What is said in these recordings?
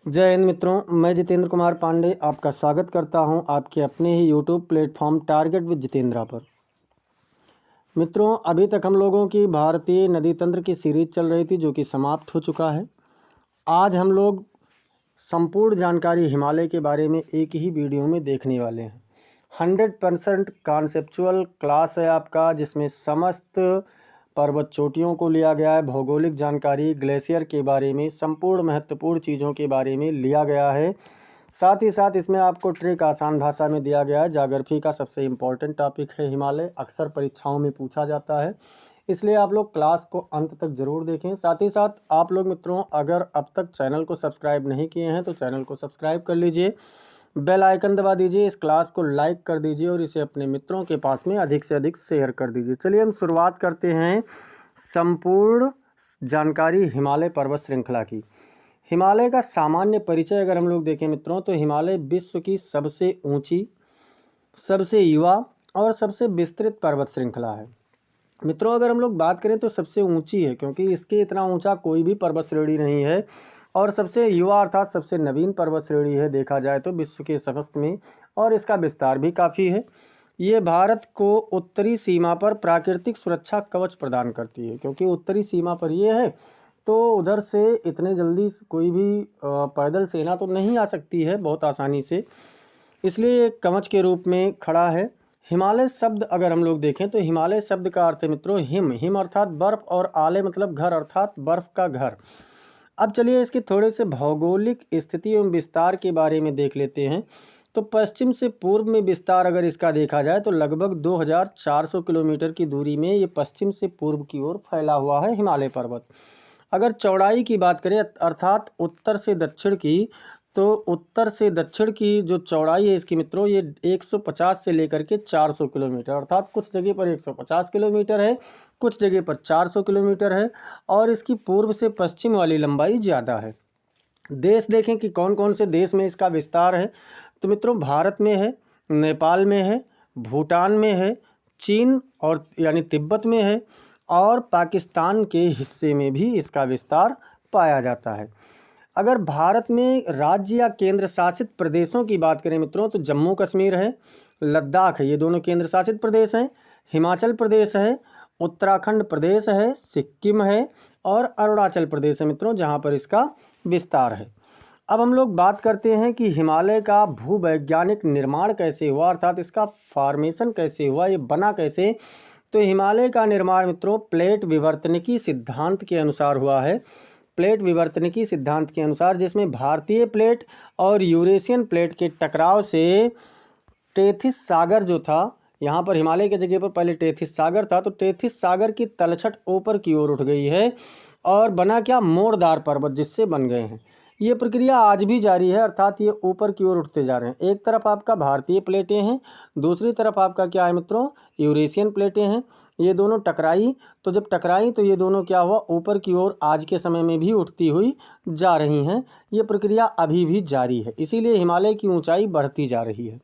जय हिंद मित्रों, मैं जितेंद्र कुमार पांडे आपका स्वागत करता हूं आपके अपने ही YouTube platform target with Jitendra पर। मित्रों, अभी तक हम लोगों की भारतीय नदी तंत्र की सीरीज चल रही थी जो कि समाप्त हो चुका है। आज हम लोग संपूर्ण जानकारी हिमालय के बारे में एक ही वीडियो में देखने वाले हैं। 100% कॉन्सेप्चुअल क्लास है आपका, जिसमें समस्त पर्वत चोटियों को लिया गया है, भौगोलिक जानकारी, ग्लेशियर के बारे में, संपूर्ण महत्वपूर्ण चीज़ों के बारे में लिया गया है। साथ ही साथ इसमें आपको ट्रिक आसान भाषा में दिया गया है। ज्योग्राफी का सबसे इम्पोर्टेंट टॉपिक है हिमालय, अक्सर परीक्षाओं में पूछा जाता है, इसलिए आप लोग क्लास को अंत तक ज़रूर देखें। साथ ही साथ आप लोग मित्रों अगर अब तक चैनल को सब्सक्राइब नहीं किए हैं तो चैनल को सब्सक्राइब कर लीजिए, बेल आइकन दबा दीजिए, इस क्लास को लाइक कर दीजिए और इसे अपने मित्रों के पास में अधिक से अधिक शेयर कर दीजिए। चलिए हम शुरुआत करते हैं संपूर्ण जानकारी हिमालय पर्वत श्रृंखला की। हिमालय का सामान्य परिचय अगर हम लोग देखें मित्रों तो हिमालय विश्व की सबसे ऊंची, सबसे युवा और सबसे विस्तृत पर्वत श्रृंखला है। मित्रों अगर हम लोग बात करें तो सबसे ऊंची है, क्योंकि इसके इतना ऊंचा कोई भी पर्वत श्रेणी नहीं है, और सबसे युवा अर्थात सबसे नवीन पर्वत श्रेणी है देखा जाए तो विश्व के समस्त में, और इसका विस्तार भी काफ़ी है। ये भारत को उत्तरी सीमा पर प्राकृतिक सुरक्षा कवच प्रदान करती है, क्योंकि उत्तरी सीमा पर ये है तो उधर से इतने जल्दी कोई भी पैदल सेना तो नहीं आ सकती है बहुत आसानी से, इसलिए एक कवच के रूप में खड़ा है। हिमालय शब्द अगर हम लोग देखें तो हिमालय शब्द का अर्थ है मित्रों हिम, हिम अर्थात बर्फ, और आले मतलब घर अर्थात बर्फ का घर। अब चलिए इसके थोड़े से भौगोलिक स्थिति एवं विस्तार के बारे में देख लेते हैं। तो पश्चिम से पूर्व में विस्तार अगर इसका देखा जाए तो लगभग 2400 किलोमीटर की दूरी में ये पश्चिम से पूर्व की ओर फैला हुआ है हिमालय पर्वत। अगर चौड़ाई की बात करें अर्थात उत्तर से दक्षिण की, तो उत्तर से दक्षिण की जो चौड़ाई है इसकी मित्रों ये 150 से लेकर के 400 किलोमीटर, अर्थात कुछ जगह पर 150 किलोमीटर है, कुछ जगह पर 400 किलोमीटर है, और इसकी पूर्व से पश्चिम वाली लंबाई ज़्यादा है। देश देखें कि कौन कौन से देश में इसका विस्तार है, तो मित्रों भारत में है, नेपाल में है, भूटान में है, चीन और यानी तिब्बत में है, और पाकिस्तान के हिस्से में भी इसका विस्तार पाया जाता है। अगर भारत में राज्य या केंद्र शासित प्रदेशों की बात करें मित्रों तो जम्मू कश्मीर है, लद्दाख है, ये दोनों केंद्र शासित प्रदेश हैं। हिमाचल प्रदेश है, उत्तराखंड प्रदेश है, सिक्किम है, और अरुणाचल प्रदेश है मित्रों, जहाँ पर इसका विस्तार है। अब हम लोग बात करते हैं कि हिमालय का भूवैज्ञानिक निर्माण कैसे हुआ, अर्थात इसका फॉर्मेशन कैसे हुआ, ये बना कैसे। तो हिमालय का निर्माण मित्रों प्लेट विवर्तनिकी सिद्धांत के अनुसार हुआ है। प्लेट विवर्तनिकी सिद्धांत के अनुसार, जिसमें भारतीय प्लेट और यूरेशियन प्लेट के टकराव से टेथिस सागर जो था, यहाँ पर हिमालय की जगह पर पहले टेथिस सागर था, तो टेथिस सागर की तलछट ऊपर की ओर उठ गई है और बना क्या, मोरदार पर्वत जिससे बन गए हैं। ये प्रक्रिया आज भी जारी है, अर्थात ये ऊपर की ओर उठते जा रहे हैं। एक तरफ आपका भारतीय प्लेटें हैं, दूसरी तरफ आपका क्या है मित्रों, यूरेशियन प्लेटें हैं। ये दोनों टकराई, तो जब टकराई तो ये दोनों क्या हुआ, ऊपर की ओर आज के समय में भी उठती हुई जा रही हैं। ये प्रक्रिया अभी भी जारी है, इसीलिए हिमालय की ऊंचाई बढ़ती जा रही है।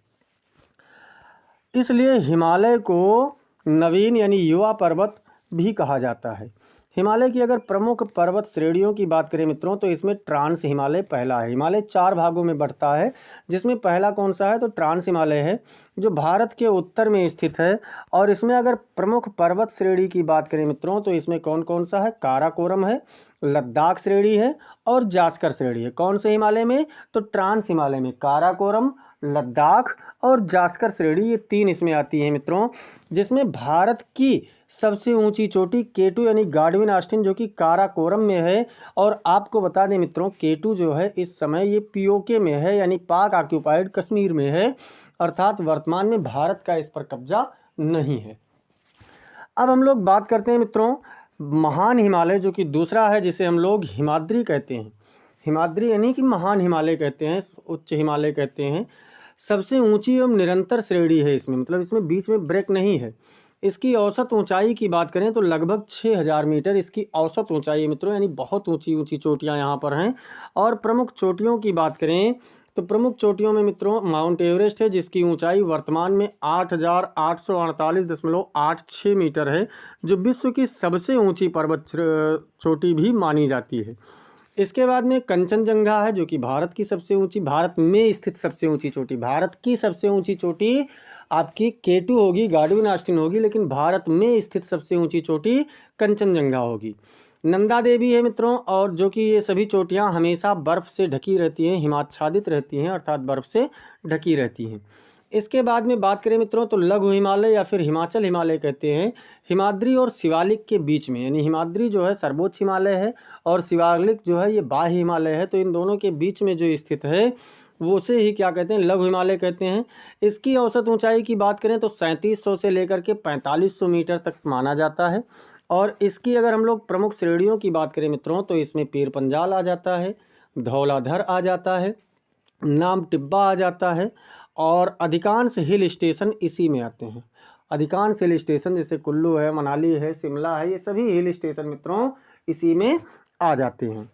इसलिए हिमालय को नवीन यानी युवा पर्वत भी कहा जाता है। हिमालय की अगर प्रमुख पर्वत श्रेणियों की बात करें मित्रों तो इसमें ट्रांस हिमालय पहला है। हिमालय 4 भागों में बढ़ता है, जिसमें पहला कौन सा है, तो ट्रांस हिमालय है, जो भारत के उत्तर में स्थित है। और इसमें अगर प्रमुख पर्वत श्रेणी की बात करें मित्रों तो इसमें कौन कौन सा है, काराकोरम है, लद्दाख श्रेणी है, और जास्कर श्रेणी है। कौन से हिमालय में, तो ट्रांस हिमालय में काराकोरम, लद्दाख और जास्कर श्रेणी, ये 3 इसमें आती हैं मित्रों। जिसमें भारत की सबसे ऊंची चोटी केटू यानी गाडविन ऑस्टिन जो कि काराकोरम में है। और आपको बता दें मित्रों केटू जो है इस समय ये पीओके में है, यानी पाक ऑक्यूपाइड कश्मीर में है, अर्थात वर्तमान में भारत का इस पर कब्जा नहीं है। अब हम लोग बात करते हैं मित्रों महान हिमालय, जो कि दूसरा है, जिसे हम लोग हिमाद्री कहते हैं। हिमाद्री यानी कि महान हिमालय कहते हैं, उच्च हिमालय कहते हैं। सबसे ऊंची एवं निरंतर श्रेणी है इसमें, मतलब इसमें बीच में ब्रेक नहीं है। इसकी औसत ऊंचाई की बात करें तो लगभग 6000 मीटर इसकी औसत ऊंचाई है मित्रों, यानी बहुत ऊंची ऊंची चोटियां यहाँ पर हैं। और प्रमुख चोटियों की बात करें तो प्रमुख चोटियों में मित्रों माउंट एवरेस्ट है, जिसकी ऊंचाई वर्तमान में 8848.86 मीटर है, जो विश्व की सबसे ऊंची पर्वत चोटी भी मानी जाती है। इसके बाद में कंचनजंगा है, जो कि भारत की सबसे ऊंची, भारत में स्थित सबसे ऊंची चोटी, भारत की सबसे ऊंची चोटी आपकी K2 होगी, गार्डविन ऑस्टिन होगी, लेकिन भारत में स्थित सबसे ऊंची चोटी कंचनजंगा होगी। नंदा देवी है मित्रों, और जो कि ये सभी चोटियां हमेशा बर्फ़ से ढकी रहती हैं, हिमाच्छादित रहती हैं, अर्थात बर्फ़ से ढकी रहती हैं। इसके बाद में बात करें मित्रों तो लघु हिमालय या फिर हिमाचल हिमालय कहते हैं, हिमाद्री और शिवालिक के बीच में, यानी हिमाद्री जो है सर्वोच्च हिमालय है और शिवालिक जो है ये बाह्य हिमालय है, तो इन दोनों के बीच में जो स्थित है वो उसे ही क्या कहते हैं, लघु हिमालय कहते हैं। इसकी औसत ऊंचाई की बात करें तो 3700 से लेकर के 4500 मीटर तक माना जाता है। और इसकी अगर हम लोग प्रमुख श्रेणियों की बात करें मित्रों तो इसमें पीर पंजाल आ जाता है, धौलाधर आ जाता है, नाम टिब्बा आ जाता है, और अधिकांश हिल स्टेशन इसी में आते हैं। अधिकांश हिल स्टेशन जैसे कुल्लू है, मनाली है, शिमला है, ये सभी हिल स्टेशन मित्रों इसी में आ जाते हैं।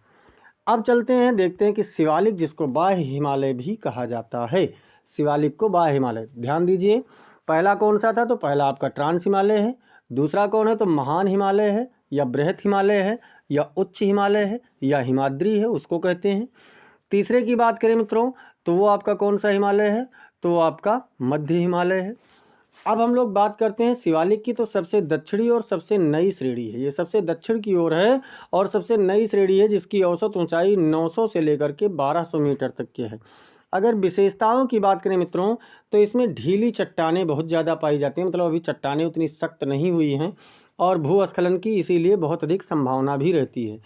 अब चलते हैं, देखते हैं कि शिवालिक, जिसको बाह्य हिमालय भी कहा जाता है, शिवालिक को बाह्य हिमालय, ध्यान दीजिए पहला कौन सा था, तो पहला आपका ट्रांस हिमालय है, दूसरा कौन है तो महान हिमालय है, या बृहत हिमालय है, या उच्च हिमालय है, या हिमाद्री है, उसको कहते हैं। तीसरे की बात करें मित्रों तो वो आपका कौन सा हिमालय है, तो वो आपका मध्य हिमालय है। अब हम लोग बात करते हैं शिवालिक की, तो सबसे दक्षिणी और सबसे नई श्रेणी है, ये सबसे दक्षिण की ओर है और सबसे नई श्रेणी है, जिसकी औसत ऊंचाई 900 से लेकर के 1200 मीटर तक की है। अगर विशेषताओं की बात करें मित्रों तो इसमें ढीली चट्टानें बहुत ज़्यादा पाई जाती हैं, मतलब अभी चट्टानें उतनी सख्त नहीं हुई हैं, और भूस्खलन की इसीलिए बहुत अधिक संभावना भी रहती है।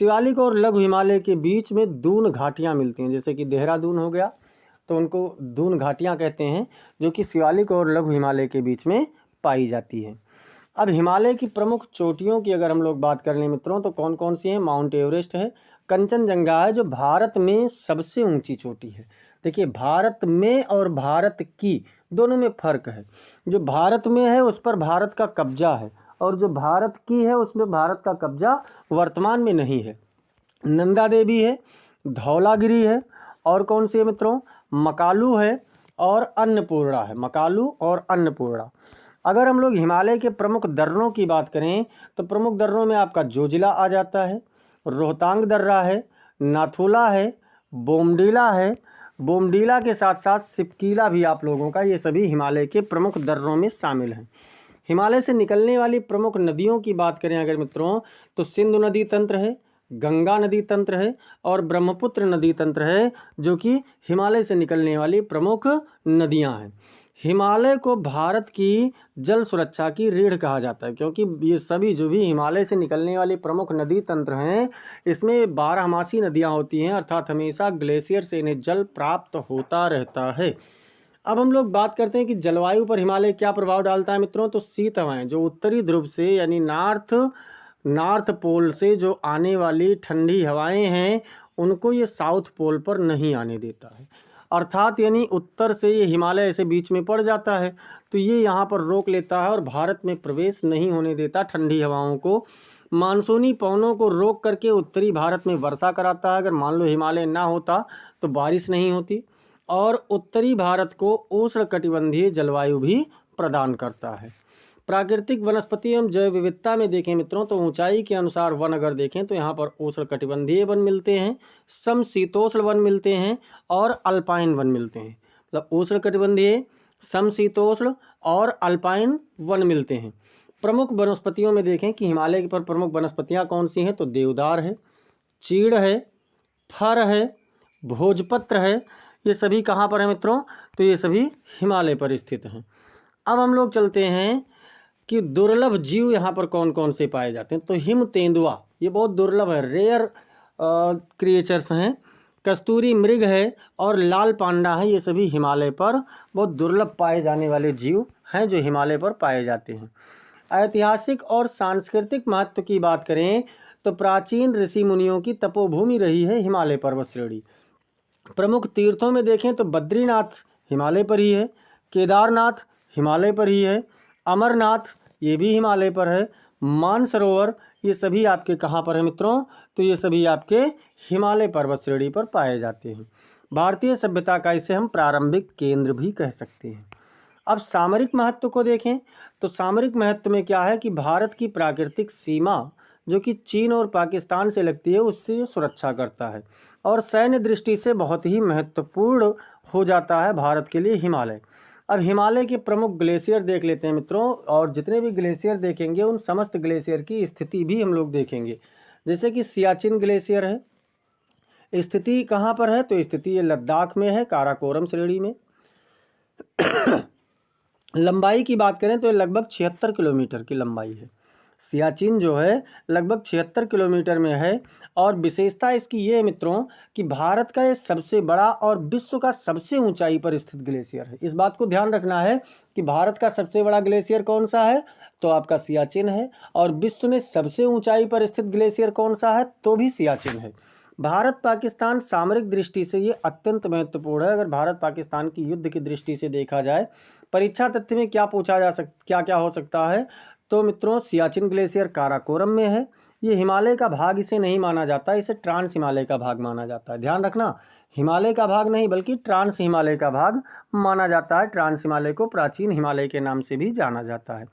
शिवालिक और लघु हिमालय के बीच में दून घाटियाँ मिलती हैं, जैसे कि देहरादून हो गया तो उनको दून घाटियाँ कहते हैं, जो कि शिवालिक और लघु हिमालय के बीच में पाई जाती है। अब हिमालय की प्रमुख चोटियों की अगर हम लोग बात कर लें मित्रों तो कौन कौन सी हैं, माउंट एवरेस्ट है, कंचनजंगा है जो भारत में सबसे ऊंची चोटी है। देखिए भारत में और भारत की दोनों में फ़र्क है, जो भारत में है उस पर भारत का कब्जा है, और जो भारत की है उसमें भारत का कब्जा वर्तमान में नहीं है। नंदा देवी है, धौलागिरी है, और कौन सी है मित्रों, मकालू है, और अन्नपूर्णा है, मकालू और अन्नपूर्णा। अगर हम लोग हिमालय के प्रमुख दर्रों की बात करें तो प्रमुख दर्रों में आपका जोजिला आ जाता है, रोहतांग दर्रा है, नाथुला है, बोमडीला है, बोमडीला के साथ साथ सिपकीला भी आप लोगों का, ये सभी हिमालय के प्रमुख दर्रों में शामिल हैं। हिमालय से निकलने वाली प्रमुख नदियों की बात करें अगर मित्रों तो सिंधु नदी तंत्र है, गंगा नदी तंत्र है, और ब्रह्मपुत्र नदी तंत्र है, जो कि हिमालय से निकलने वाली प्रमुख नदियां हैं। हिमालय को भारत की जल सुरक्षा की रीढ़ कहा जाता है, क्योंकि ये सभी जो भी हिमालय से निकलने वाली प्रमुख नदी तंत्र हैं इसमें बारहमासी नदियां होती हैं, अर्थात हमेशा ग्लेशियर से इन्हें जल प्राप्त होता रहता है। अब हम लोग बात करते हैं कि जलवायु पर हिमालय क्या प्रभाव डालता है मित्रों, तो शीत हवाएं जो उत्तरी ध्रुव से यानी नॉर्थ पोल से जो आने वाली ठंडी हवाएं हैं उनको ये साउथ पोल पर नहीं आने देता है, अर्थात यानी उत्तर से ये हिमालय ऐसे बीच में पड़ जाता है तो ये यहाँ पर रोक लेता है और भारत में प्रवेश नहीं होने देता ठंडी हवाओं को। मानसूनी पवनों को रोक करके उत्तरी भारत में वर्षा कराता है, अगर मान लो हिमालय ना होता तो बारिश नहीं होती, और उत्तरी भारत को उष्णकटिबंधीय जलवायु भी प्रदान करता है। प्राकृतिक वनस्पति एवं जैव विविधता में देखें मित्रों तो ऊंचाई के अनुसार वन अगर देखें तो यहाँ पर उष्णकटिबंधीय वन मिलते हैं, समशीतोष्ण वन मिलते हैं, और अल्पाइन वन मिलते हैं। मतलब उष्णकटिबंधीय, समशीतोष्ण और अल्पाइन वन मिलते हैं। प्रमुख वनस्पतियों में देखें कि हिमालय पर प्रमुख वनस्पतियाँ कौन सी हैं, तो देवदार है, चीड़ है, फर है, भोजपत्र है, ये सभी कहाँ पर है मित्रों, तो ये सभी हिमालय पर स्थित हैं। अब हम लोग चलते हैं कि दुर्लभ जीव यहाँ पर कौन कौन से पाए जाते हैं, तो हिम तेंदुआ ये बहुत दुर्लभ है, रेयर क्रिएचर्स हैं, कस्तूरी मृग है और लाल पांडा है, ये सभी हिमालय पर बहुत दुर्लभ पाए जाने वाले जीव हैं जो हिमालय पर पाए जाते हैं। ऐतिहासिक और सांस्कृतिक महत्व की बात करें तो प्राचीन ऋषि मुनियों की तपोभूमि रही है हिमालय पर्वत श्रेणी। प्रमुख तीर्थों में देखें तो बद्रीनाथ हिमालय पर ही है, केदारनाथ हिमालय पर ही है, अमरनाथ ये भी हिमालय पर है, मानसरोवर ये सभी आपके कहाँ पर है मित्रों, तो ये सभी आपके हिमालय पर्वत श्रेणी पर पाए जाते हैं। भारतीय सभ्यता का इसे हम प्रारंभिक केंद्र भी कह सकते हैं। अब सामरिक महत्व को देखें तो सामरिक महत्व में क्या है कि भारत की प्राकृतिक सीमा जो कि चीन और पाकिस्तान से लगती है, उससे ये सुरक्षा करता है और सैन्य दृष्टि से बहुत ही महत्वपूर्ण हो जाता है भारत के लिए हिमालय। अब हिमालय के प्रमुख ग्लेशियर देख लेते हैं मित्रों, और जितने भी ग्लेशियर देखेंगे उन समस्त ग्लेशियर की स्थिति भी हम लोग देखेंगे। जैसे कि सियाचिन ग्लेशियर है, स्थिति कहाँ पर है, तो स्थिति ये लद्दाख में है, काराकोरम श्रेणी में। लंबाई की बात करें तो ये लगभग 76 किलोमीटर की लंबाई है। सियाचिन जो है लगभग 76 किलोमीटर में है, और विशेषता इसकी ये है मित्रों कि भारत का ये सबसे बड़ा और विश्व का सबसे ऊंचाई पर स्थित ग्लेशियर है। इस बात को ध्यान रखना है कि भारत का सबसे बड़ा ग्लेशियर कौन सा है, तो आपका सियाचिन है, और विश्व में सबसे ऊंचाई पर स्थित ग्लेशियर कौन सा है, तो भी सियाचिन है। भारत पाकिस्तान सामरिक दृष्टि से ये अत्यंत महत्वपूर्ण है। अगर भारत पाकिस्तान की युद्ध की दृष्टि से देखा जाए, परीक्षा तथ्य में क्या पूछा जा क्या क्या हो सकता है, तो मित्रों सियाचिन ग्लेशियर काराकोरम में है। ये हिमालय का भाग इसे नहीं माना जाता, इसे ट्रांस हिमालय का भाग माना जाता है। ध्यान रखना, हिमालय का भाग नहीं बल्कि ट्रांस हिमालय का भाग माना जाता है। ट्रांस हिमालय को प्राचीन हिमालय के नाम से भी जाना जाता है।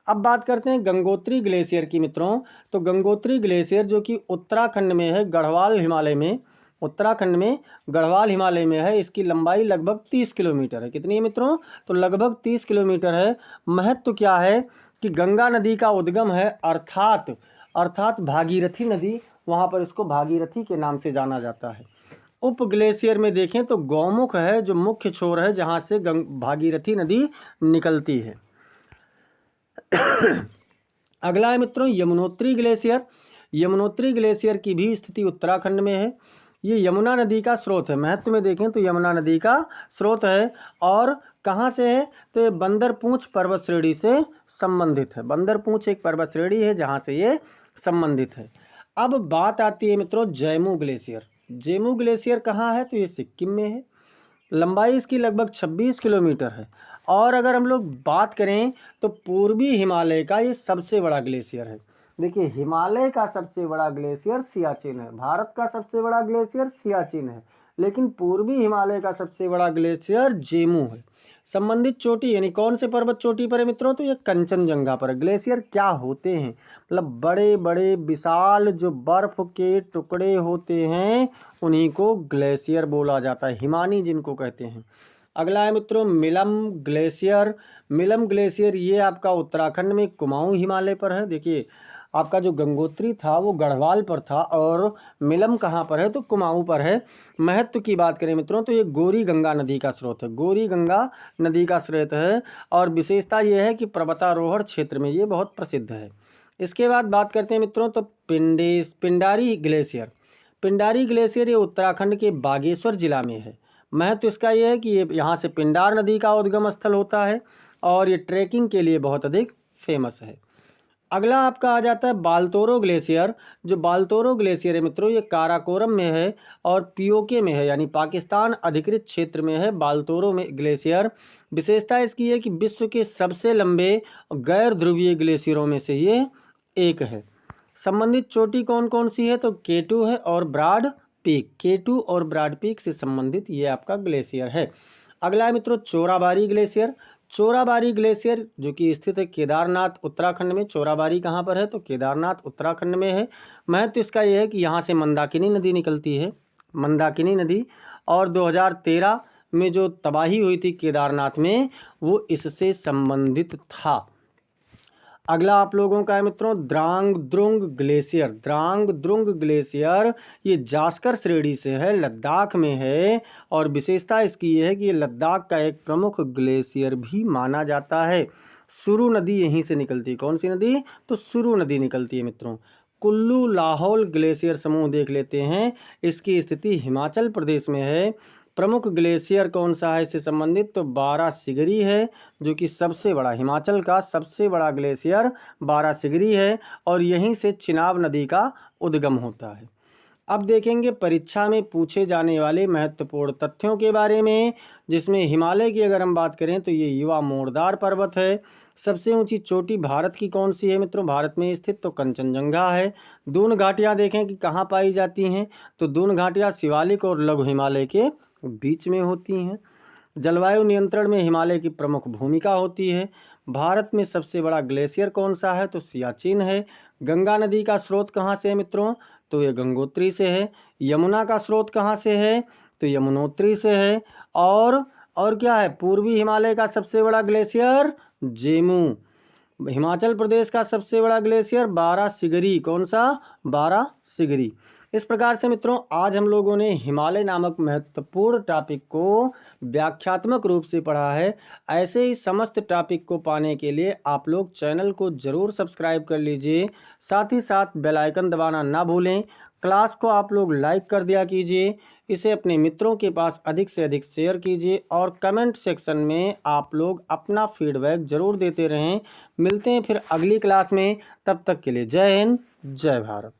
अब बात करते हैं गंगोत्री ग्लेशियर की मित्रों। तो गंगोत्री ग्लेशियर जो कि उत्तराखंड में है, गढ़वाल हिमालय में, उत्तराखंड में गढ़वाल हिमालय में है। इसकी लंबाई लगभग 30 किलोमीटर है। कितनी है मित्रों, तो लगभग 30 किलोमीटर है। महत्व क्या है कि गंगा नदी का उद्गम है, अर्थात भागीरथी नदी, वहाँ पर इसको भागीरथी के नाम से जाना जाता है। उप ग्लेशियर में देखें तो गौमुख है, जो मुख्य छोर है जहाँ से भागीरथी नदी निकलती है। अगला है मित्रों यमुनोत्री ग्लेशियर। यमुनोत्री ग्लेशियर की भी स्थिति उत्तराखंड में है। ये यमुना नदी का स्रोत है। महत्व में देखें तो यमुना नदी का स्रोत है, और कहाँ से है, तो ये बंदरपूंछ पर्वत श्रेणी से संबंधित है। बंदरपूंछ एक पर्वत श्रेणी है जहाँ से ये संबंधित है। अब बात आती है मित्रों जैमू ग्लेशियर। जैमू ग्लेशियर कहाँ है, तो ये सिक्किम में है। लंबाई इसकी लगभग 26 किलोमीटर है। और अगर हम लोग बात करें तो पूर्वी हिमालय का ये सबसे बड़ा ग्लेशियर है। देखिए, हिमालय का सबसे बड़ा ग्लेशियर सियाचिन है, भारत का सबसे बड़ा ग्लेशियर सियाचिन है, लेकिन पूर्वी हिमालय का सबसे बड़ा ग्लेशियर जेमू है। संबंधित चोटी यानी कौन से पर्वत चोटी पर है मित्रों, तो ये कंचनजंगा पर है। ग्लेशियर क्या होते हैं, मतलब बड़े बड़े विशाल जो बर्फ के टुकड़े होते हैं उन्हीं को ग्लेशियर बोला जाता है, हिमानी जिनको कहते हैं। अगला है मित्रों मिलम ग्लेशियर। मिलम ग्लेशियर ये आपका उत्तराखंड में कुमाऊं हिमालय पर है। देखिए, आपका जो गंगोत्री था वो गढ़वाल पर था, और मिलम कहाँ पर है, तो कुमाऊं पर है। महत्व की बात करें मित्रों तो ये गौरी गंगा नदी का स्रोत है, गौरी गंगा नदी का स्रोत है, और विशेषता ये है कि पर्वतारोहण क्षेत्र में ये बहुत प्रसिद्ध है। इसके बाद बात करते हैं मित्रों तो पिंडारी ग्लेशियर। पिंडारी ग्लेशियर ये उत्तराखंड के बागेश्वर जिला में है। महत्व इसका ये है कि ये यहाँ से पिंडार नदी का उद्गम स्थल होता है, और ये ट्रैकिंग के लिए बहुत अधिक फेमस है। अगला आपका आ जाता है बाल्तोरो ग्लेशियर। जो बाल्तोरो ग्लेशियर है मित्रों ये काराकोरम में है और पीओके में है, यानी पाकिस्तान अधिकृत क्षेत्र में है बाल्तोरो में ग्लेशियर। विशेषता इसकी है कि विश्व के सबसे लंबे गैर ध्रुवीय ग्लेशियरों में से ये एक है। संबंधित चोटी कौन कौन सी है, तो केटू है और ब्राड पीक। केटू और ब्राड पीक से संबंधित ये आपका ग्लेशियर है। अगला है मित्रों चोराबारी ग्लेशियर। चोराबारी ग्लेशियर जो कि स्थित है केदारनाथ उत्तराखंड में। चोराबारी कहाँ पर है, तो केदारनाथ उत्तराखंड में है। महत्व इसका यह है कि यहाँ से मंदाकिनी नदी निकलती है, मंदाकिनी नदी, और 2013 में जो तबाही हुई थी केदारनाथ में वो इससे संबंधित था। अगला आप लोगों का है मित्रों द्रांग द्रुंग ग्लेशियर। द्रांग द्रुंग ग्लेशियर ये जास्कर श्रेणी से है, लद्दाख में है, और विशेषता इसकी ये है कि ये लद्दाख का एक प्रमुख ग्लेशियर भी माना जाता है। सुरु नदी यहीं से निकलती है। कौन सी नदी, तो सुरु नदी निकलती है मित्रों। कुल्लू लाहौल ग्लेशियर समूह देख लेते हैं। इसकी स्थिति हिमाचल प्रदेश में है। प्रमुख ग्लेशियर कौन सा है इससे संबंधित, तो बारासिगरी है, जो कि सबसे बड़ा हिमाचल का सबसे बड़ा ग्लेशियर बारासिगरी है, और यहीं से चिनाब नदी का उद्गम होता है। अब देखेंगे परीक्षा में पूछे जाने वाले महत्वपूर्ण तथ्यों के बारे में, जिसमें हिमालय की अगर हम बात करें तो ये युवा मोरदार पर्वत है। सबसे ऊंची चोटी भारत की कौन सी है मित्रों, भारत में स्थित तो कंचनजंगा है। दून घाटियाँ देखें कि कहाँ पाई जाती हैं, तो दून घाटियाँ शिवालिक और लघु हिमालय के बीच में होती हैं। जलवायु नियंत्रण में हिमालय की प्रमुख भूमिका होती है। भारत में सबसे बड़ा ग्लेशियर कौन सा है, तो सियाचिन है। गंगा नदी का स्रोत कहाँ से है मित्रों? तो ये गंगोत्री से है। यमुना का स्रोत कहाँ से है? तो यमुनोत्री से है। और क्या है? पूर्वी हिमालय का सबसे बड़ा ग्लेशियर जेमू। हिमाचल प्रदेश का सबसे बड़ा ग्लेशियर बारासिगरी। कौन सा? बारासिगरी। इस प्रकार से मित्रों आज हम लोगों ने हिमालय नामक महत्वपूर्ण टॉपिक को व्याख्यात्मक रूप से पढ़ा है। ऐसे ही समस्त टॉपिक को पाने के लिए आप लोग चैनल को ज़रूर सब्सक्राइब कर लीजिए, साथ ही साथ बेल आइकन दबाना ना भूलें। क्लास को आप लोग लाइक कर दिया कीजिए, इसे अपने मित्रों के पास अधिक से अधिक शेयर कीजिए और कमेंट सेक्शन में आप लोग अपना फीडबैक ज़रूर देते रहें। मिलते हैं फिर अगली क्लास में, तब तक के लिए जय हिंद, जय भारत।